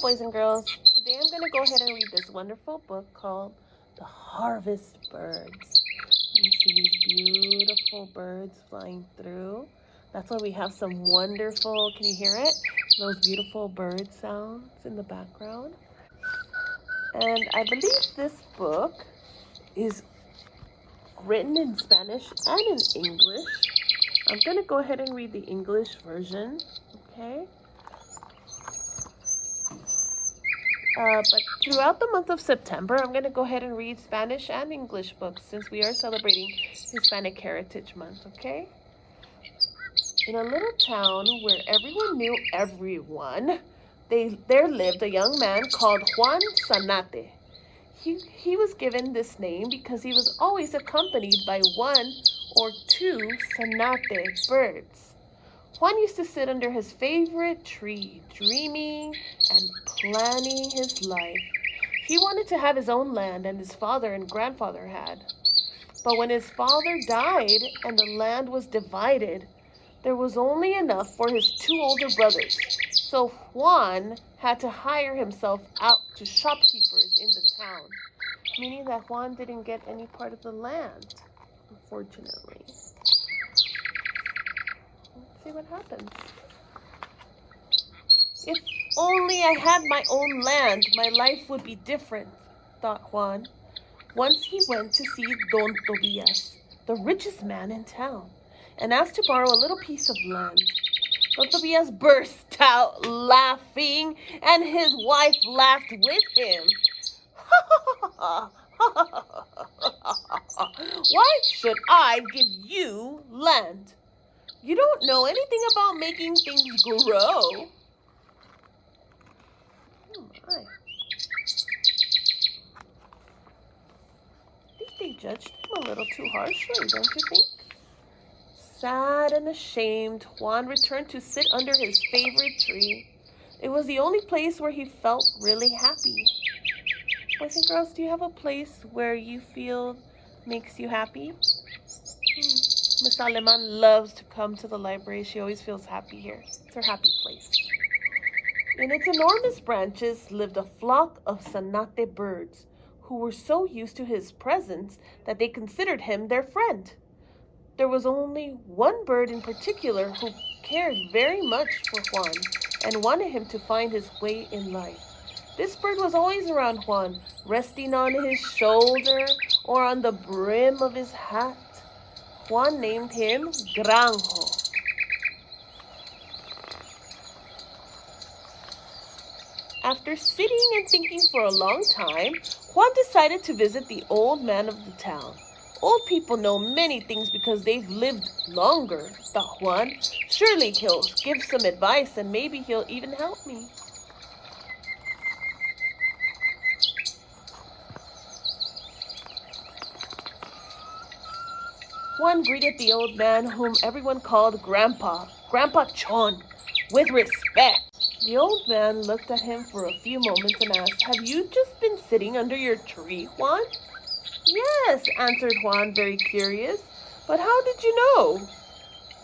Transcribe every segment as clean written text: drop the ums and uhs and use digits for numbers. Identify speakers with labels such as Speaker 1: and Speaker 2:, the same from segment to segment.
Speaker 1: boys and girls. Today I'm going to go ahead and read this wonderful book called The Harvest Birds. You see these beautiful birds flying through. That's why we have some wonderful, can you hear it? Those beautiful bird sounds in the background. And I believe this book is written in Spanish and in English. I'm going to go ahead and read the English version, okay? But throughout the month of September, I'm going to go ahead and read Spanish and English books since we are celebrating Hispanic Heritage Month, okay? In a little town where everyone knew everyone, there lived a young man called Juan Zanate. He was given this name because he was always accompanied by one or two Zanate birds. Juan used to sit under his favorite tree, dreaming and planning his life. He wanted to have his own land, and his father and grandfather had. But when his father died and the land was divided, there was only enough for his two older brothers. So Juan had to hire himself out to shopkeepers in the town, meaning that Juan didn't get any part of the land, unfortunately. Let's see what happens. If only I had my own land, my life would be different, thought Juan. Once he went to see Don Tobias, the richest man in town, and asked to borrow a little piece of land. Don Tobias burst out laughing, and his wife laughed with him. Why should I give you land? You don't know anything about making things grow. Oh my. I think they judged him a little too harshly, don't you think? Sad and ashamed, Juan returned to sit under his favorite tree. It was the only place where he felt really happy. Boys and girls, do you have a place where you feel makes you happy? Miss Aleman loves to come to the library. She always feels happy here. It's her happy place. In its enormous branches lived a flock of Zanate birds who were so used to his presence that they considered him their friend. There was only one bird in particular who cared very much for Juan and wanted him to find his way in life. This bird was always around Juan, resting on his shoulder or on the brim of his hat. Juan named him Granjo. After sitting and thinking for a long time, Juan decided to visit the old man of the town. Old people know many things because they've lived longer, thought Juan. Surely he'll give some advice and maybe he'll even help me. Juan greeted the old man, whom everyone called Grandpa Chon, with respect. The old man looked at him for a few moments and asked, "Have you just been sitting under your tree, Juan?" "Yes," answered Juan, very curious. "But how did you know?"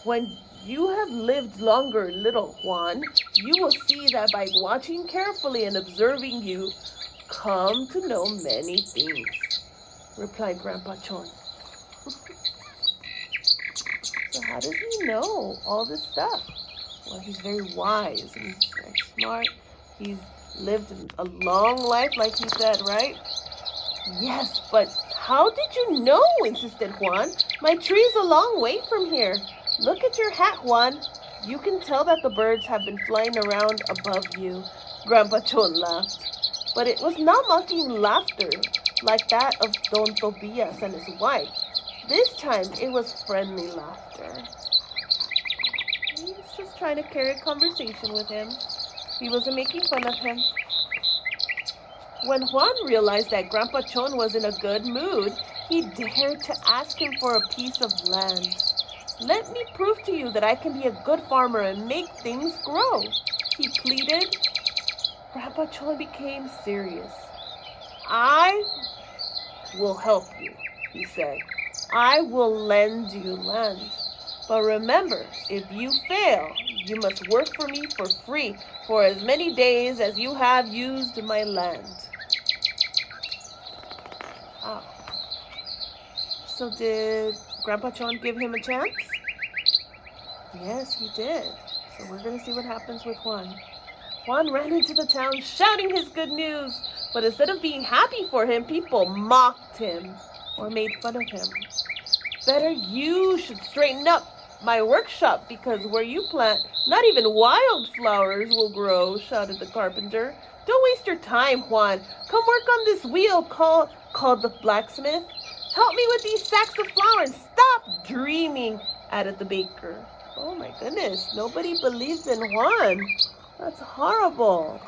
Speaker 1: "When you have lived longer, little Juan, you will see that by watching carefully and observing you come to know many things," replied Grandpa Chon. So how does he know all this stuff? Well, he's very wise and he's very smart. He's lived a long life, like he said, right? "Yes, but how did you know?" insisted Juan. "My tree's a long way from here. Look at your hat, Juan. You can tell that the birds have been flying around above you." Grandpa Chon laughed. But it was not mocking laughter like that of Don Tobias and his wife. This time it was friendly laughter. He was just trying to carry a conversation with him. He wasn't making fun of him. When Juan realized that Grandpa Chon was in a good mood, he dared to ask him for a piece of land. "Let me prove to you that I can be a good farmer and make things grow," he pleaded. Grandpa Chon became serious. "I will help you," he said. "I will lend you land. But remember, if you fail, you must work for me for free for as many days as you have used my land. Wow. So did Grandpa John give him a chance? Yes, he did. So we're going to see what happens with Juan. Juan ran into the town shouting his good news, but instead of being happy for him, people mocked him or made fun of him. Better you should straighten up my workshop, because where you plant, not even wildflowers will grow, shouted the carpenter. Don't waste your time, Juan. Come work on this wheel, called the blacksmith. Help me with these sacks of flour and stop dreaming, added the baker. Oh my goodness, nobody believed in Juan. That's horrible.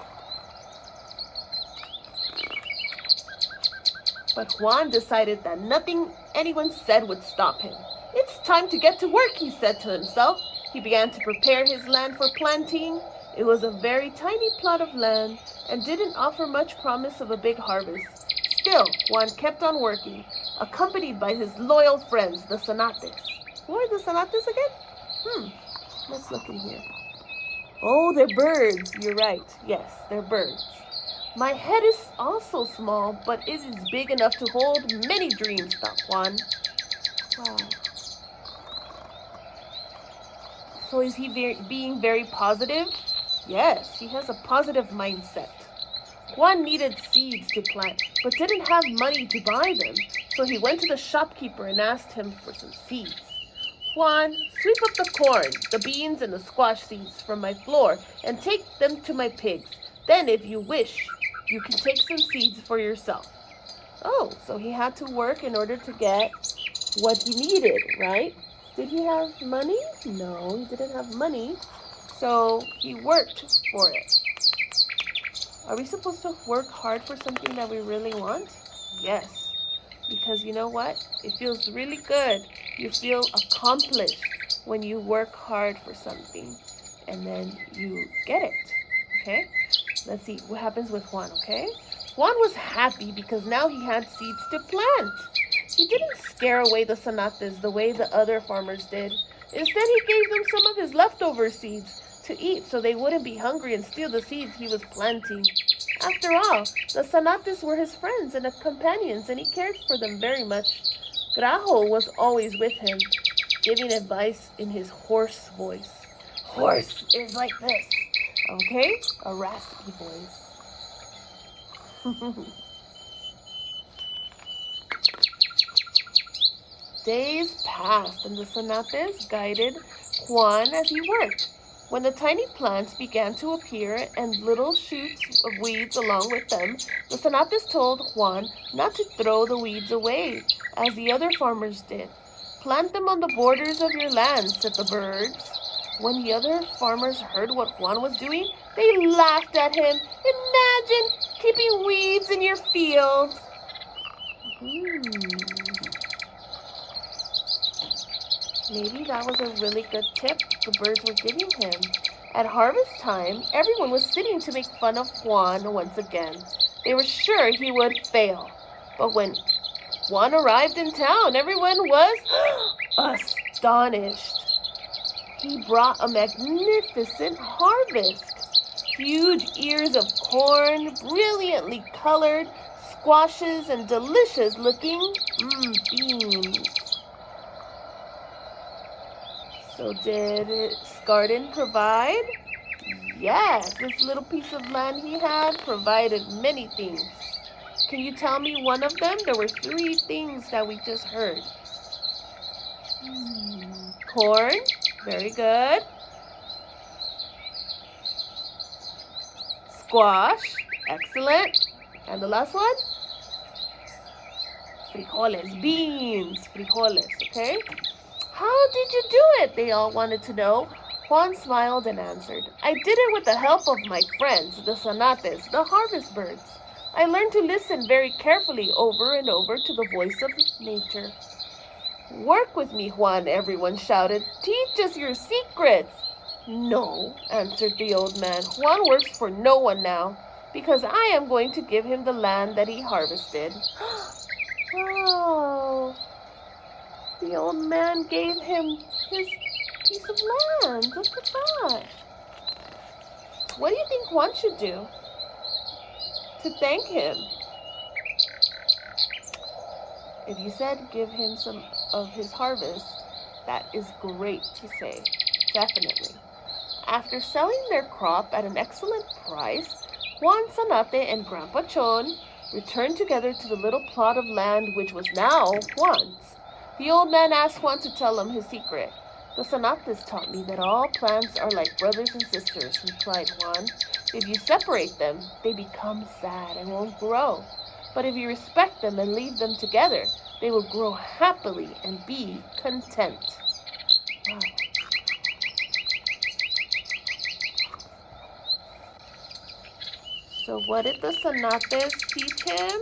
Speaker 1: But Juan decided that nothing anyone said would stop him. It's time to get to work, he said to himself. He began to prepare his land for planting. It was a very tiny plot of land and didn't offer much promise of a big harvest. Still, Juan kept on working, accompanied by his loyal friends, the Zanates. Who are the Zanates again? Let's look in here. Oh, they're birds. You're right. Yes, they're birds. My head is also small, but it is big enough to hold many dreams, thought Juan. Wow. So is he being very positive? Yes, he has a positive mindset. Juan needed seeds to plant, but didn't have money to buy them, so he went to the shopkeeper and asked him for some seeds. Juan, sweep up the corn, the beans, and the squash seeds from my floor and take them to my pigs. Then, if you wish, you can take some seeds for yourself. Oh, so he had to work in order to get what he needed, right? Did he have money? No, he didn't have money, so he worked for it. Are we supposed to work hard for something that we really want? Yes, because you know what? It feels really good. You feel accomplished when you work hard for something and then you get it, okay? Let's see what happens with Juan, okay? Juan was happy because now he had seeds to plant. He didn't scare away the Zanates the way the other farmers did. Instead, he gave them some of his leftover seeds to eat so they wouldn't be hungry and steal the seeds he was planting. After all, the Zanates were his friends and companions, and he cared for them very much. Grajo was always with him, giving advice in his hoarse voice. Hoarse is like this, okay? A raspy voice. Days passed, and the Zanates guided Juan as he worked. When the tiny plants began to appear and little shoots of weeds along with them, the Zanates told Juan not to throw the weeds away, as the other farmers did. Plant them on the borders of your land, said the birds. When the other farmers heard what Juan was doing, they laughed at him. Imagine keeping weeds in your field. Maybe that was a really good tip the birds were giving him. At harvest time, everyone was sitting to make fun of Juan once again. They were sure he would fail. But when Juan arrived in town, everyone was astonished. He brought a magnificent harvest. Huge ears of corn, brilliantly colored, squashes, and delicious-looking beans. So did his garden provide? Yes, this little piece of land he had provided many things. Can you tell me one of them? There were 3 things that we just heard. Corn, very good. Squash, excellent. And the last one? Frijoles, beans, frijoles, okay? How did you do it? They all wanted to know. Juan smiled and answered, I did it with the help of my friends, the Zanates, the harvest birds. I learned to listen very carefully over and over to the voice of nature. Work with me, Juan, everyone shouted. Teach us your secrets. No, answered the old man. Juan works for no one now, because I am going to give him the land that he harvested. Wow. The old man gave him his piece of land. Look at that. What do you think Juan should do to thank him? If you said give him some of his harvest, that is great to say. Definitely. After selling their crop at an excellent price, Juan Sanate and Grandpa Chon returned together to the little plot of land which was now Juan's. The old man asked Juan to tell him his secret. The Sanates taught me that all plants are like brothers and sisters, replied Juan. If you separate them, they become sad and won't grow. But if you respect them and leave them together, they will grow happily and be content. Wow. So what did the Sanates teach him?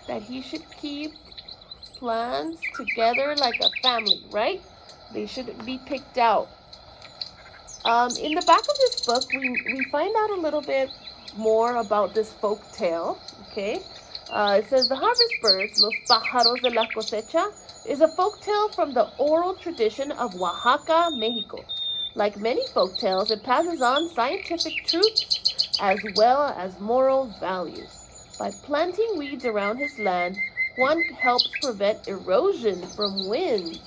Speaker 1: That he should keep plants together like a family, right? They should be picked out. In the back of this book, we find out a little bit more about this folk tale, okay? It says the harvest birds, los pájaros de la cosecha, is a folk tale from the oral tradition of Oaxaca, Mexico. Like many folk tales, it passes on scientific truths as well as moral values. By planting weeds around his land, one helps prevent erosion from winds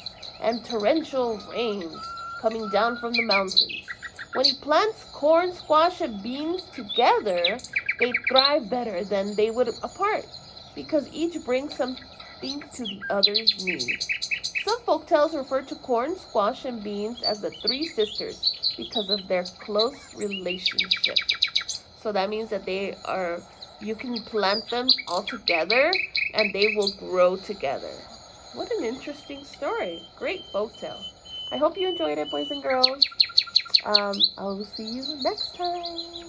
Speaker 1: and torrential rains coming down from the mountains. When he plants corn, squash, and beans together, they thrive better than they would apart, because each brings something to the other's need. Some folktales refer to corn, squash, and beans as the three sisters because of their close relationship. So that means that you can plant them all together and they will grow together. What an interesting story. Great folktale. I hope you enjoyed it, boys and girls. I will see you next time.